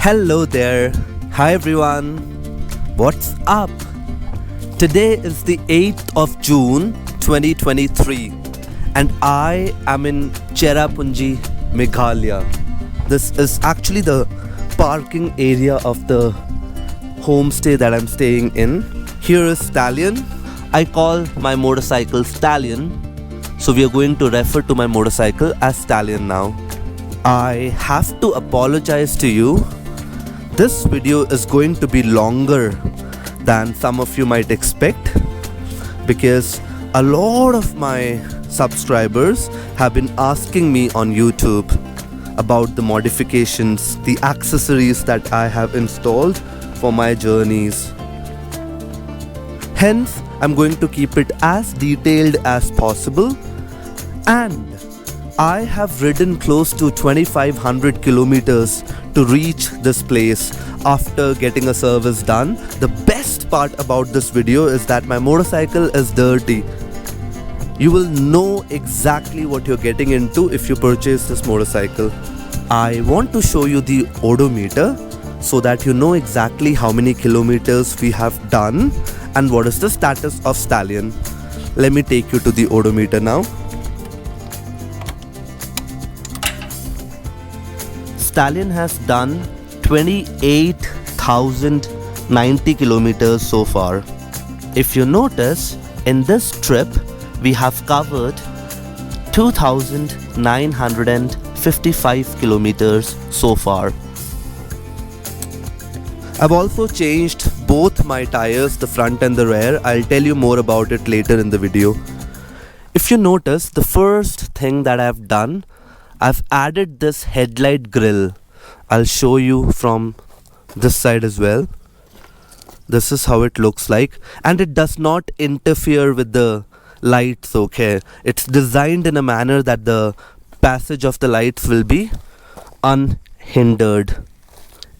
Hello there. Hi everyone. What's up? Today is the 8th of June 2023 and I am in Cherrapunji, Meghalaya. This is actually the parking area of the homestay that I'm staying in. Here is Stallion. I call my motorcycle Stallion, so we are going to refer to my motorcycle as Stallion now. I have to apologize to you. This video is going to be longer than some of you might expect because a lot of my subscribers have been asking me on YouTube about the modifications, the accessories that I have installed for my journeys. Hence, I'm going to keep it as detailed as possible, and I have ridden close to 2500 kilometers to reach this place after getting a service done. The best part about this video is that my motorcycle is dirty. You will know exactly what you're getting into if you purchase this motorcycle. I want to show you the odometer so that you know exactly how many kilometers we have done and what is the status of Stallion. Let me take you to the odometer now. Stallion has done 28,090 kilometers so far. If you notice, in this trip we have covered 2,955 kilometers so far. I've also changed both my tires, the front and the rear. I'll tell you more about it later in the video. If you notice, the first thing that I've done, I've added this Headlight Grill. I'll show you from this side as well. This is how it looks like, and it does not interfere with the lights, okay? It's designed in a manner that the passage of the lights will be unhindered.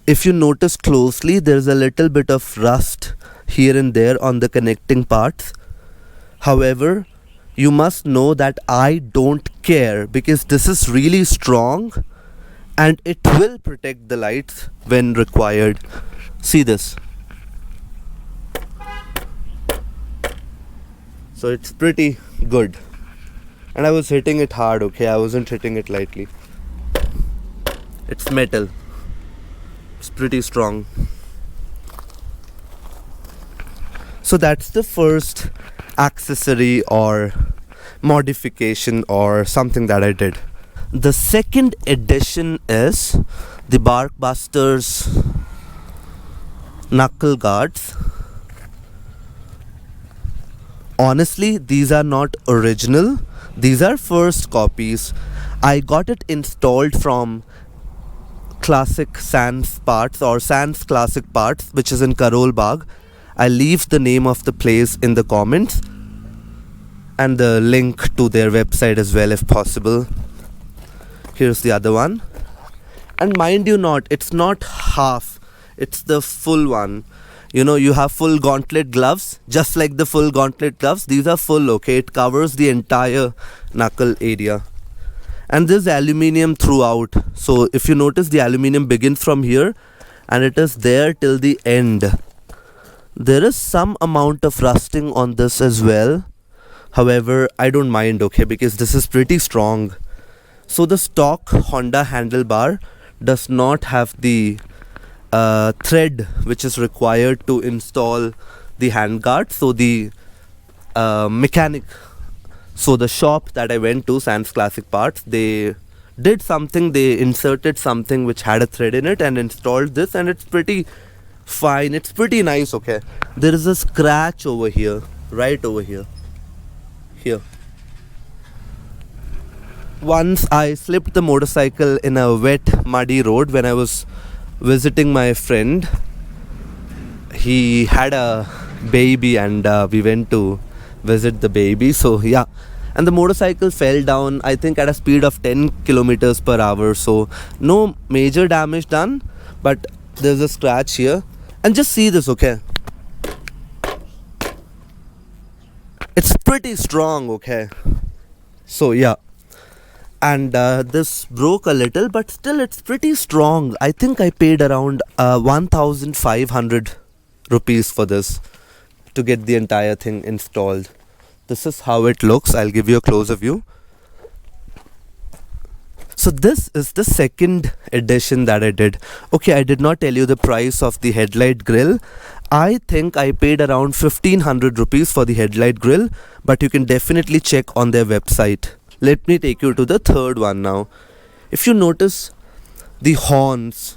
If you notice closely, there's a little bit of rust here and there on the connecting parts. However, you must know that I don't care because this is really strong and it will protect the lights when required. See this. So it's pretty good. And I was hitting it hard, okay? I wasn't hitting it lightly. It's metal. It's pretty strong. So that's the first accessory or modification or something that I did. The second addition is the Barkbusters Knuckle Guards. Honestly, these are not original. These are first copies. I got it installed from Classic Sans Parts or Sans Classic Parts, which is in Karol Bagh. I'll leave the name of the place in the comments and the link to their website as well if possible. Here's the other one. And mind you not, it's not half, it's the full one. You know, you have full gauntlet gloves, just like the full gauntlet gloves. These are full, okay? It covers the entire knuckle area. And there's aluminium throughout. So if you notice, the aluminium begins from here and it is there till the end. There is some amount of rusting on this as well. However, I don't mind, okay, because this is pretty strong. So the stock Honda handlebar does not have the thread which is required to install the handguard. So the mechanic, so the shop that I went to, Sans Classic Parts, they did something, they inserted something which had a thread in it and installed this, and it's pretty fine, it's pretty nice, okay. There is a scratch over here, right over here. Here. Once I slipped the motorcycle in a wet, muddy road when I was visiting my friend. He had a baby and we went to visit the baby. So yeah, and the motorcycle fell down, I think at a speed of 10 kilometers per hour. So no major damage done, but there's a scratch here. And just see this, okay? It's pretty strong, okay? So yeah. and this broke a little, but still it's pretty strong. I think I paid around 1500 rupees for this to get the entire thing installed. This is how it looks. I'll give you a closer view. So this is the second edition that I did. Okay, I did not tell you the price of the Headlight Grill. I think I paid around 1500 rupees for the Headlight Grill, but you can definitely check on their website. Let me take you to the third one now. If you notice the horns,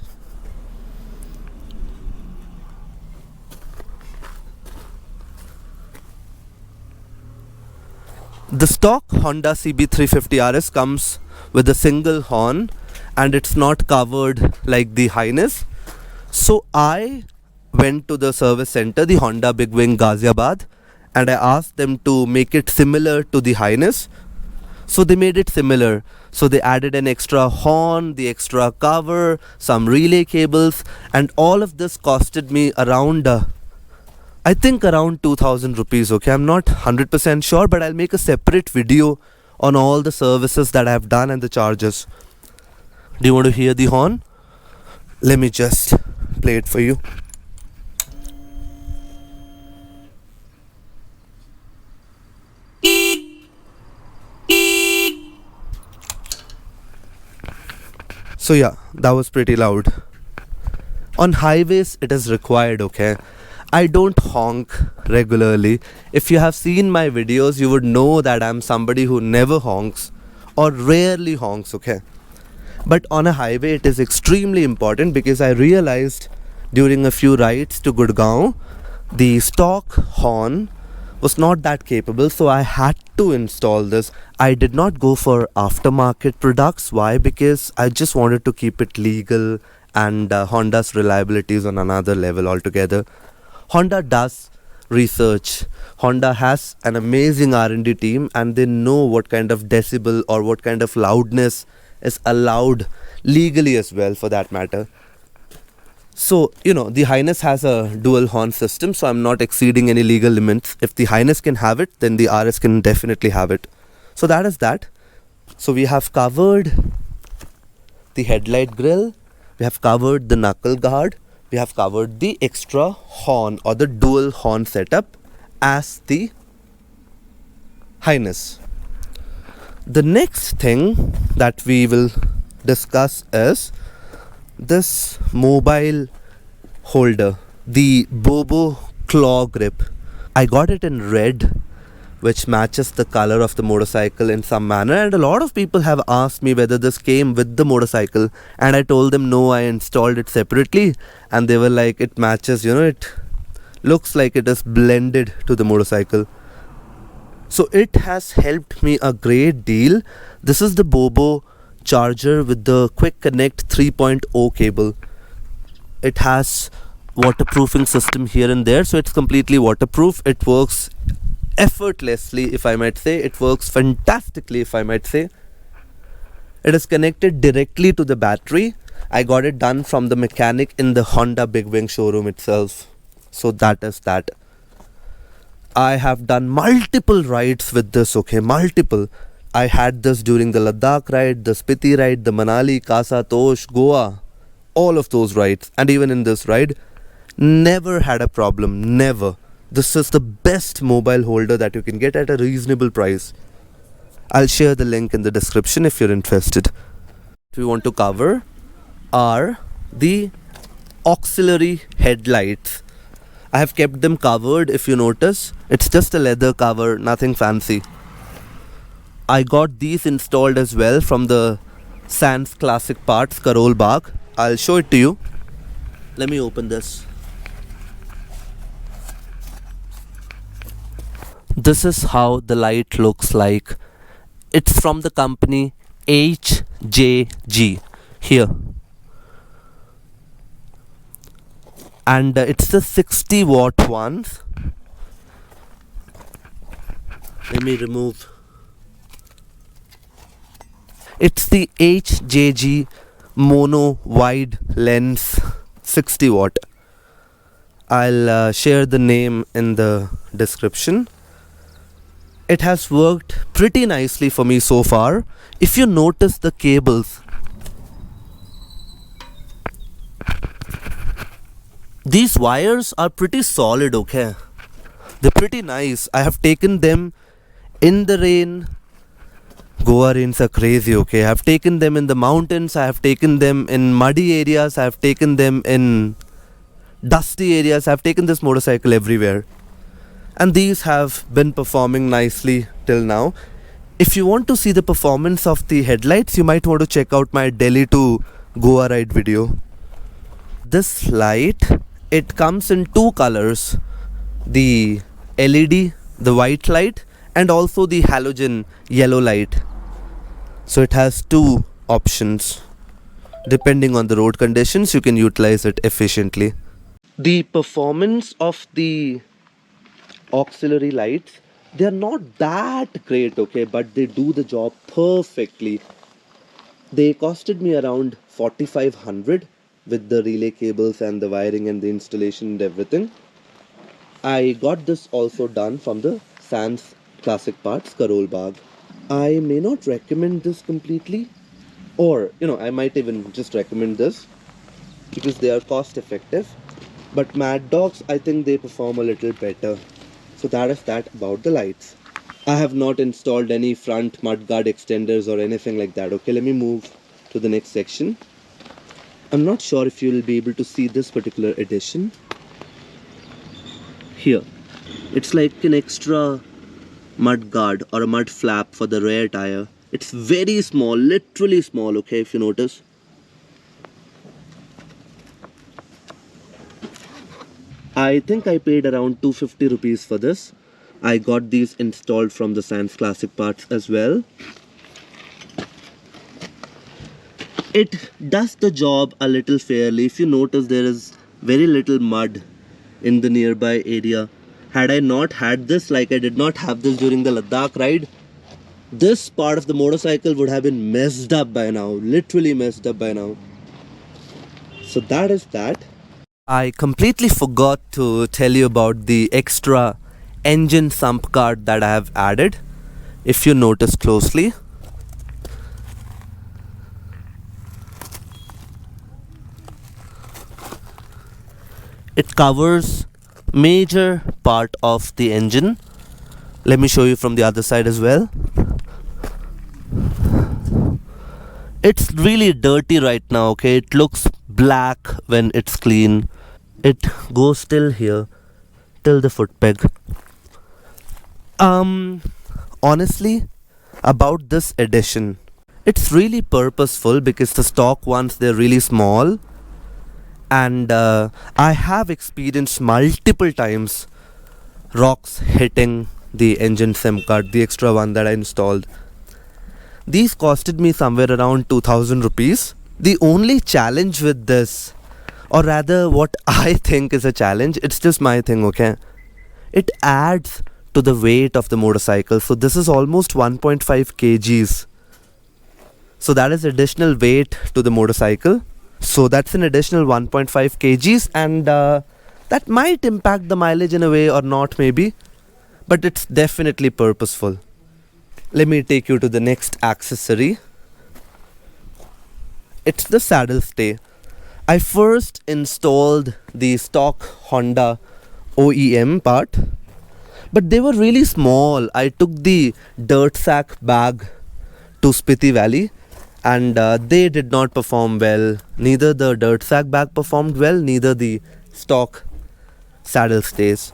the stock Honda CB350 RS comes with a single horn and it's not covered like the Highness. So I went to the service center, the Honda Big Wing Ghaziabad, and I asked them to make it similar to the Highness. So they made it similar. So they added an extra horn, the extra cover, some relay cables, and all of this costed me around I think around 2000 rupees. Okay, I'm not 100% sure, but I'll make a separate video on all the services that I've done and the charges. Do you want to hear the horn? Let me just play it for you. So yeah, that was pretty loud. On highways it is required, okay? I don't honk regularly. If you have seen my videos, you would know that I'm somebody who never honks or rarely honks, okay? But on a highway it is extremely important because I realized during a few rides to Gurgaon, the stock horn was not that capable, so I had to install this. I did not go for aftermarket products. Why? Because I just wanted to keep it legal, and Honda's reliability is on another level altogether. Honda does research. Honda has an amazing R&D team, and they know what kind of decibel or what kind of loudness is allowed legally as well, for that matter. So, the Highness has a dual horn system, so I'm not exceeding any legal limits. If the Highness can have it, then the RS can definitely have it. So that is that. So we have covered the Headlight Grill, we have covered the Knuckle Guard, we have covered the extra horn or the dual horn setup as the Highness. The next thing that we will discuss is this mobile holder, the BoBo claw grip. I got it in red, which matches the color of the motorcycle in some manner, and a lot of people have asked me whether this came with the motorcycle, and I told them no, I installed it separately, and they were like, it matches, it looks like it is blended to the motorcycle. So it has helped me a great deal. This is the BoBo charger with the Quick Connect 3.0 cable. It has waterproofing system here and there, so it's completely waterproof. It works effortlessly, if I might say. It works fantastically, if I might say. It is connected directly to the battery. I got it done from the mechanic in the Honda Big Wing showroom itself. So that is that. I have done multiple rides with this, okay, multiple. I had this during the Ladakh ride, the Spiti ride, the Manali, Kasa, Tosh, Goa, all of those rides, and even in this ride, never had a problem, never. This is the best mobile holder that you can get at a reasonable price. I'll share the link in the description if you're interested. What we want to cover are the auxiliary headlights. I have kept them covered, if you notice. It's just a leather cover, nothing fancy. I got these installed as well from the Sans Classic Parts, Karol Bagh. I'll show it to you. Let me open this. This is how the light looks like. It's from the company HJG here. And it's the 60 watt ones. Let me remove. It's the HJG mono wide lens 60 watt. I'll share the name in the description. It has worked pretty nicely for me so far. If you notice the cables, these wires are pretty solid, okay? They're pretty nice. I have taken them in the rain. Goa rains are crazy, okay? I have taken them in the mountains. I have taken them in muddy areas. I have taken them in dusty areas. I have taken this motorcycle everywhere. And these have been performing nicely till now. If you want to see the performance of the headlights, you might want to check out my Delhi to Goa ride video. This light, it comes in two colors. The LED, the white light, and also the halogen yellow light. So it has two options. Depending on the road conditions, you can utilize it efficiently. The performance of the auxiliary lights, they are not that great, okay, but they do the job perfectly. They costed me around 4,500 with the relay cables and the wiring and the installation and everything. I got this also done from the Sans Classic Parts, Karol Bagh. I may not recommend this completely, or I might even just recommend this because they are cost effective. But Mad Dogs, I think they perform a little better. So that is that about the lights. I have not installed any front mudguard extenders or anything like that. Okay, let me move to the next section. I'm not sure if you will be able to see this particular edition. Here, it's like an extra mud guard or a mud flap for the rear tire. It's very small, literally small, okay, if you notice. I think I paid around 250 rupees for this. I got these installed from the Sans Classic Parts as well. It does the job a little fairly. If you notice, there is very little mud in the nearby area. Had I not had this, like I did not have this during the Ladakh ride, this part of the motorcycle would have been messed up by now, literally messed up by now. So that is that. I completely forgot to tell you about the extra engine sump guard that I have added. If you notice closely, it covers major part of the engine. Let me show you from the other side as well. It's really dirty right now, okay? It looks black when it's clean. It goes till here, till the foot peg. Honestly, about this edition, it's really purposeful because the stock ones, they're really small. And I have experienced multiple times rocks hitting the engine SIM card, the extra one that I installed. These costed me somewhere around 2,000 rupees. The only challenge with this, or rather what I think is a challenge, it's just my thing, okay? It adds to the weight of the motorcycle. So this is almost 1.5 kgs. So that is additional weight to the motorcycle. So that's an additional 1.5 kgs, and that might impact the mileage in a way or not maybe, but it's definitely purposeful. Let me take you to the next accessory. It's the saddle stay. I first installed the stock Honda OEM part, but they were really small. I took the dirt sack bag to Spiti Valley, and they did not perform well. Neither the dirt sack bag performed well, neither the stock saddle stays.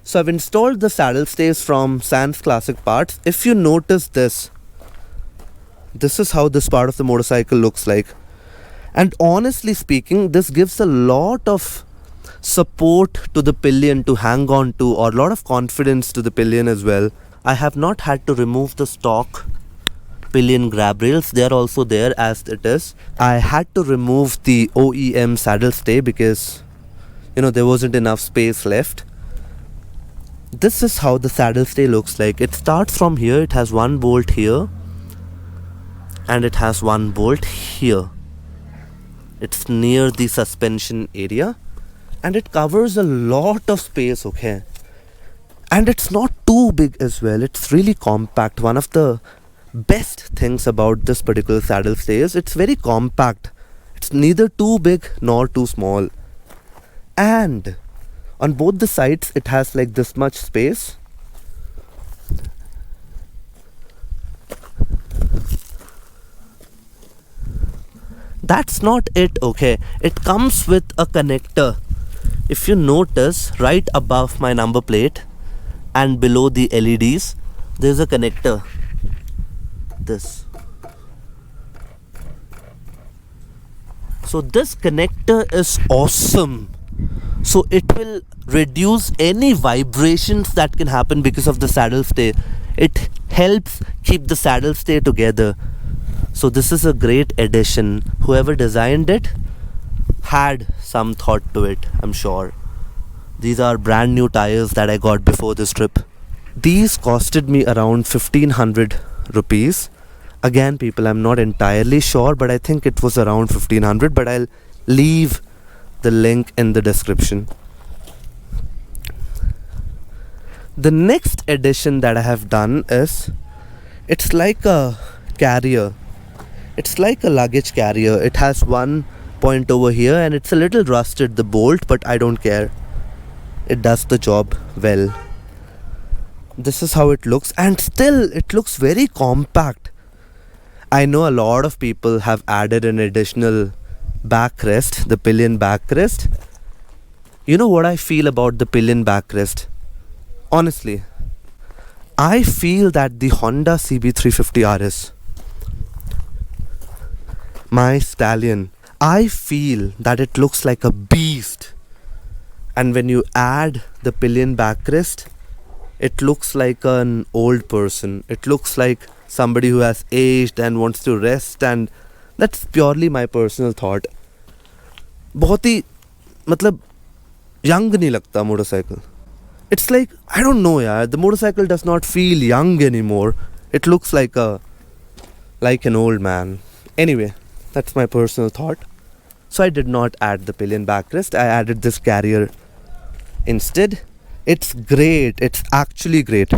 So I've installed the saddle stays from Sans Classic Parts. If you notice this is how this part of the motorcycle looks like. And honestly speaking, this gives a lot of support to the pillion to hang on to, or a lot of confidence to the pillion as well. I have not had to remove the stock pillion grab rails. They are also there as it is. I had to remove the OEM saddle stay because there wasn't enough space left. This is how the saddle stay looks like. It starts from here. It has one bolt here and it has one bolt here. It's near the suspension area and it covers a lot of space, okay? And it's not too big as well. It's really compact. One of the best things about this particular saddle stay is it's very compact. It's neither too big nor too small. And on both the sides it has like this much space. That's not it, okay? It comes with a connector. If you notice, right above my number plate and below the LEDs, there's a connector. This. So this connector is awesome. So it will reduce any vibrations that can happen because of the saddle stay. It helps keep the saddle stay together. So this is a great addition. Whoever designed it had some thought to it, I'm sure. These are brand new tires that I got before this trip. These costed me around 1500 rupees. Again, people, I'm not entirely sure, but I think it was around 1500, but I'll leave the link in the description. The next addition that I have done is, it's like a carrier. It's like a luggage carrier. It has one point over here and it's a little rusted, the bolt, but I don't care. It does the job well. This is how it looks, and still it looks very compact. I know a lot of people have added an additional backrest, the pillion backrest. You know what I feel about the pillion backrest? Honestly, I feel that the Honda CB350 RS, my Stallion, I feel that it looks like a beast. And when you add the pillion backrest, it looks like an old person. It looks like somebody who has aged and wants to rest, and that's purely my personal thought. बहुत ही मतलब young नहीं लगता motorcycle. It's like, I don't know yaar, the motorcycle does not feel young anymore. It looks like an old man. Anyway, that's my personal thought. So I did not add the pillion backrest. I added this carrier instead. It's great. It's actually great.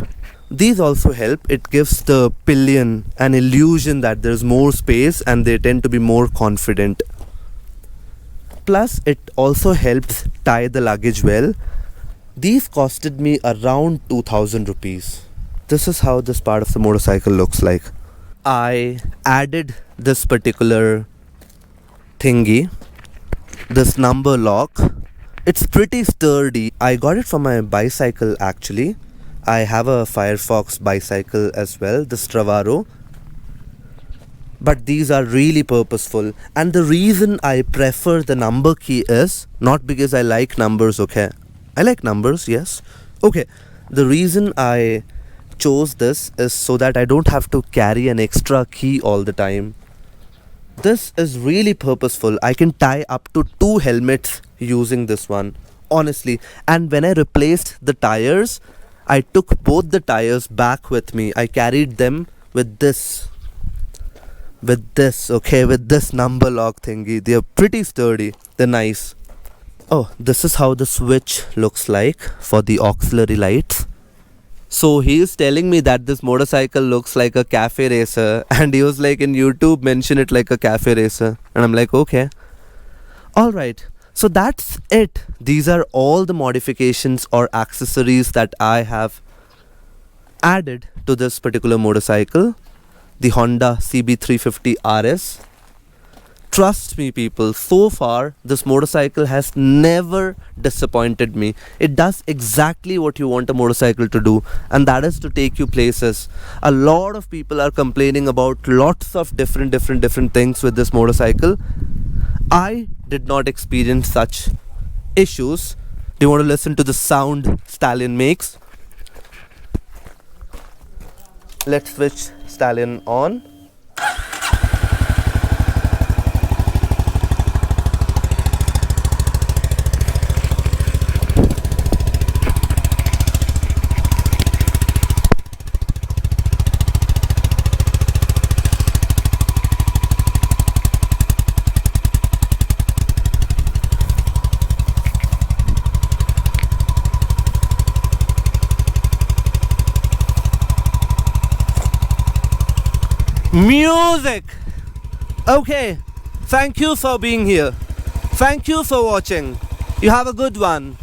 These also help. It gives the pillion an illusion that there's more space and they tend to be more confident. Plus, it also helps tie the luggage well. These costed me around 2000 rupees. This is how this part of the motorcycle looks like. I added this particular thingy, this number lock. It's pretty sturdy. I got it from my bicycle actually. I have a Firefox bicycle as well, the Stravaro. But these are really purposeful. And the reason I prefer the number key is not because I like numbers, okay? I like numbers, yes. Okay, the reason I chose this is so that I don't have to carry an extra key all the time. This is really purposeful. I can tie up to 2 helmets using this one, honestly. And when I replaced the tires, I took both the tires back with me. I carried them with this, with this number lock thingy. They're pretty sturdy. They're nice. Oh, this is how the switch looks like for the auxiliary lights. So he is telling me that this motorcycle looks like a cafe racer, and he was like, in YouTube mention it like a cafe racer, and I'm like, okay, alright. So that's it. These are all the modifications or accessories that I have added to this particular motorcycle, the Honda CB350 RS. Trust me people, so far this motorcycle has never disappointed me. It does exactly what you want a motorcycle to do, and that is to take you places. A lot of people are complaining about lots of different things with this motorcycle. I did not experience such issues. Do you want to listen to the sound Stallion makes? Let's switch Stallion on. Music! Okay, thank you for being here. Thank you for watching. You have a good one.